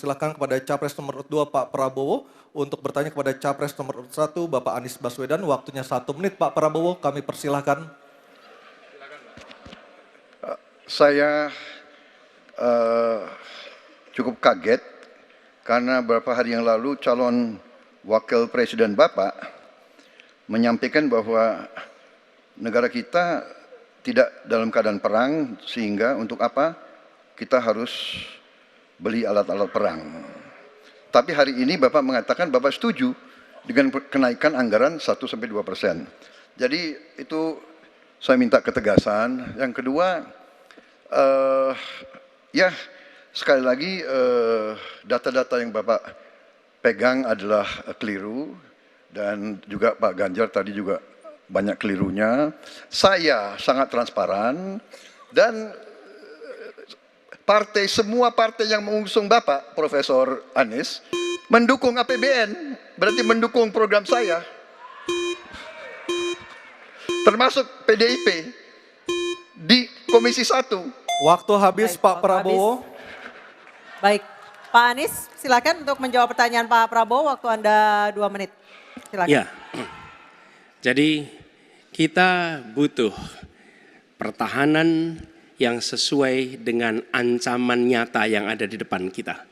persilahkan kepada Capres nomor 2 Pak Prabowo untuk bertanya kepada Capres nomor 1 Bapak Anies Baswedan. Waktunya 1 menit Pak Prabowo, kami persilahkan. Saya cukup kaget karena beberapa hari yang lalu calon wakil presiden Bapak menyampaikan bahwa negara kita tidak dalam keadaan perang, sehingga untuk apa kita harus beli alat-alat perang. Tapi hari ini Bapak mengatakan Bapak setuju dengan kenaikan anggaran 1-2%. Jadi itu saya minta ketegasan. Yang kedua, ya sekali lagi data-data yang Bapak pegang adalah keliru, dan juga Pak Ganjar tadi juga banyak kelirunya. Saya sangat transparan dan semua partai yang mengusung Bapak Profesor Anies mendukung APBN, berarti mendukung program saya. Termasuk PDIP di Komisi 1. Waktu habis. Baik, Pak Prabowo. Baik, Pak Anies silakan untuk menjawab pertanyaan Pak Prabowo, waktu Anda 2 menit. Silakan. Ya, jadi kita butuh pertahanan yang sesuai dengan ancaman nyata yang ada di depan kita.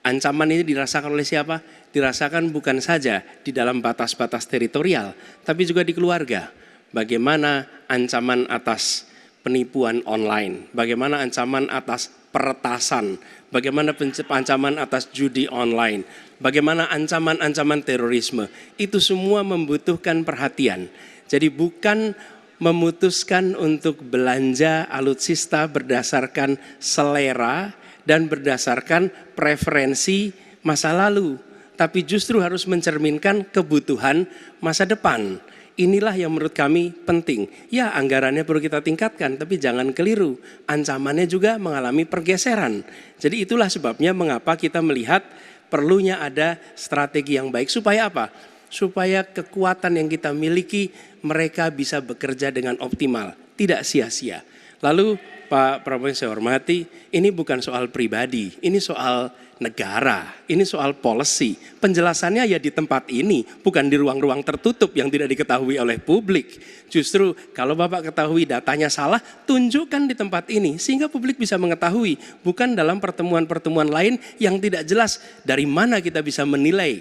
Ancaman ini dirasakan oleh siapa? Dirasakan bukan saja di dalam batas-batas teritorial, tapi juga di keluarga. Bagaimana ancaman atas penipuan online, bagaimana ancaman atas peretasan, bagaimana ancaman atas judi online, bagaimana ancaman-ancaman terorisme. Itu semua membutuhkan perhatian. Jadi bukan memutuskan untuk belanja alutsista berdasarkan selera dan berdasarkan preferensi masa lalu, tapi justru harus mencerminkan kebutuhan masa depan. Inilah yang menurut kami penting. Ya, anggarannya perlu kita tingkatkan, tapi jangan keliru. Ancamannya juga mengalami pergeseran. Jadi itulah sebabnya mengapa kita melihat perlunya ada strategi yang baik. Supaya apa? Supaya kekuatan yang kita miliki mereka bisa bekerja dengan optimal, tidak sia-sia. Lalu Pak Prabowo yang saya hormati, ini bukan soal pribadi, ini soal negara, ini soal policy. Penjelasannya ya di tempat ini, bukan di ruang-ruang tertutup yang tidak diketahui oleh publik. Justru kalau Bapak ketahui datanya salah, tunjukkan di tempat ini sehingga publik bisa mengetahui, bukan dalam pertemuan-pertemuan lain yang tidak jelas dari mana kita bisa menilai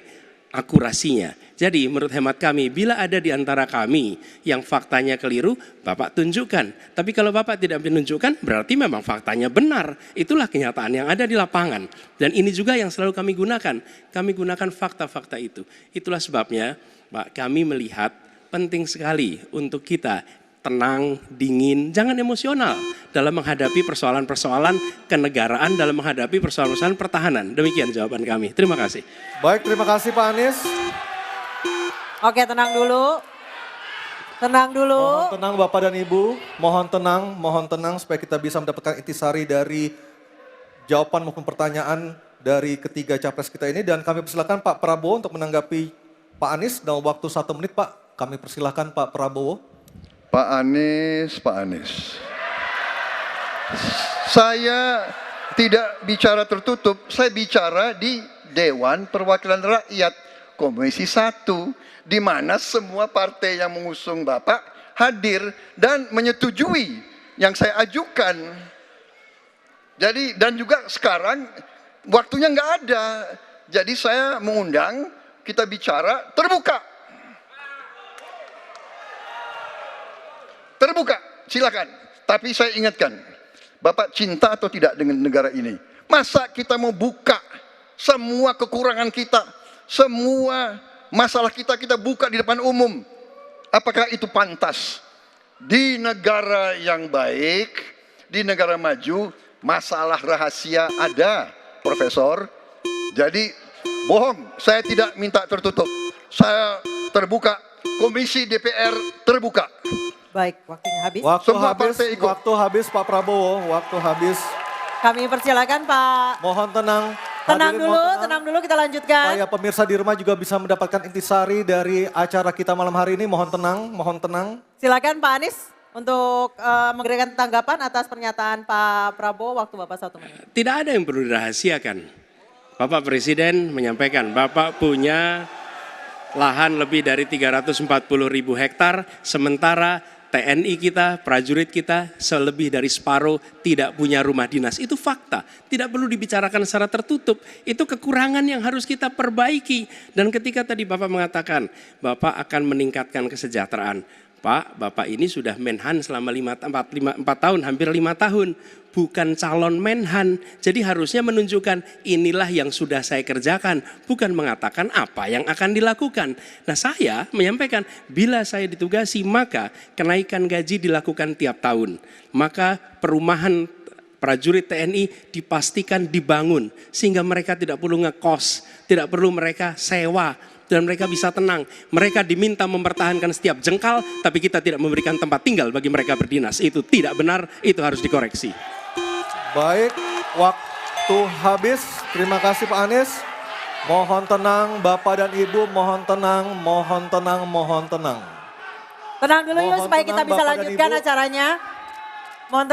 akurasinya. Jadi menurut hemat kami, bila ada di antara kami yang faktanya keliru, Bapak tunjukkan. Tapi kalau Bapak tidak menunjukkan, berarti memang faktanya benar. Itulah kenyataan yang ada di lapangan. Dan ini juga yang selalu kami gunakan. Kami gunakan fakta-fakta itu. Itulah sebabnya, Pak, kami melihat penting sekali untuk kita tenang, dingin, jangan emosional dalam menghadapi persoalan-persoalan kenegaraan, dalam menghadapi persoalan-persoalan pertahanan. Demikian jawaban kami. Terima kasih. Baik, terima kasih Pak Anies. Oke, tenang dulu. Tenang dulu. Mohon tenang Bapak dan Ibu, mohon tenang supaya kita bisa mendapatkan intisari dari jawaban maupun pertanyaan dari ketiga capres kita ini. Dan kami persilakan Pak Prabowo untuk menanggapi Pak Anies dalam waktu 1 menit Pak. Kami persilakan Pak Prabowo. Pak Anies. Saya tidak bicara tertutup, saya bicara di Dewan Perwakilan Rakyat Komisi 1, di mana semua partai yang mengusung Bapak hadir dan menyetujui yang saya ajukan. Jadi dan juga sekarang waktunya nggak ada, jadi saya mengundang kita bicara terbuka. Terbuka, silakan. Tapi saya ingatkan, Bapak cinta atau tidak dengan negara ini? Masa kita mau buka semua kekurangan kita, semua masalah kita buka di depan umum? Apakah itu pantas? Di negara yang baik, di negara maju, masalah rahasia ada, Profesor. Jadi bohong, saya tidak minta tertutup. Saya terbuka, Komisi DPR terbuka. Baik, waktunya habis. Waktu habis Pak Prabowo, waktu habis. Kami persilakan Pak. Mohon tenang. Tenang dulu, kita lanjutkan. Supaya pemirsa di rumah juga bisa mendapatkan intisari dari acara kita malam hari ini. Mohon tenang. Silakan Pak Anies untuk memberikan tanggapan atas pernyataan Pak Prabowo, waktu Bapak 1 menit. Tidak ada yang perlu dirahasiakan. Bapak Presiden menyampaikan, Bapak punya lahan lebih dari 340.000 hektar, sementara TNI kita, prajurit kita, selebih dari separuh tidak punya rumah dinas. Itu fakta, tidak perlu dibicarakan secara tertutup. Itu kekurangan yang harus kita perbaiki. Dan ketika tadi Bapak mengatakan, Bapak akan meningkatkan kesejahteraan. Pak, Bapak ini sudah Menhan selama 4 tahun, hampir 5 tahun. Bukan calon Menhan. Jadi harusnya menunjukkan inilah yang sudah saya kerjakan. Bukan mengatakan apa yang akan dilakukan. Nah saya menyampaikan bila saya ditugasi maka kenaikan gaji dilakukan tiap tahun. Maka perumahan prajurit TNI dipastikan dibangun. Sehingga mereka tidak perlu ngekos, tidak perlu mereka sewa. Dan mereka bisa tenang. Mereka diminta mempertahankan setiap jengkal, tapi kita tidak memberikan tempat tinggal bagi mereka berdinas. Itu tidak benar, itu harus dikoreksi. Baik, waktu habis. Terima kasih Pak Anies. Mohon tenang Bapak dan Ibu, mohon tenang, mohon tenang, mohon tenang. Tenang dulu yuk Mohon supaya kita tenang, bisa Bapak dan lanjutkan Ibu. acaranya. Mohon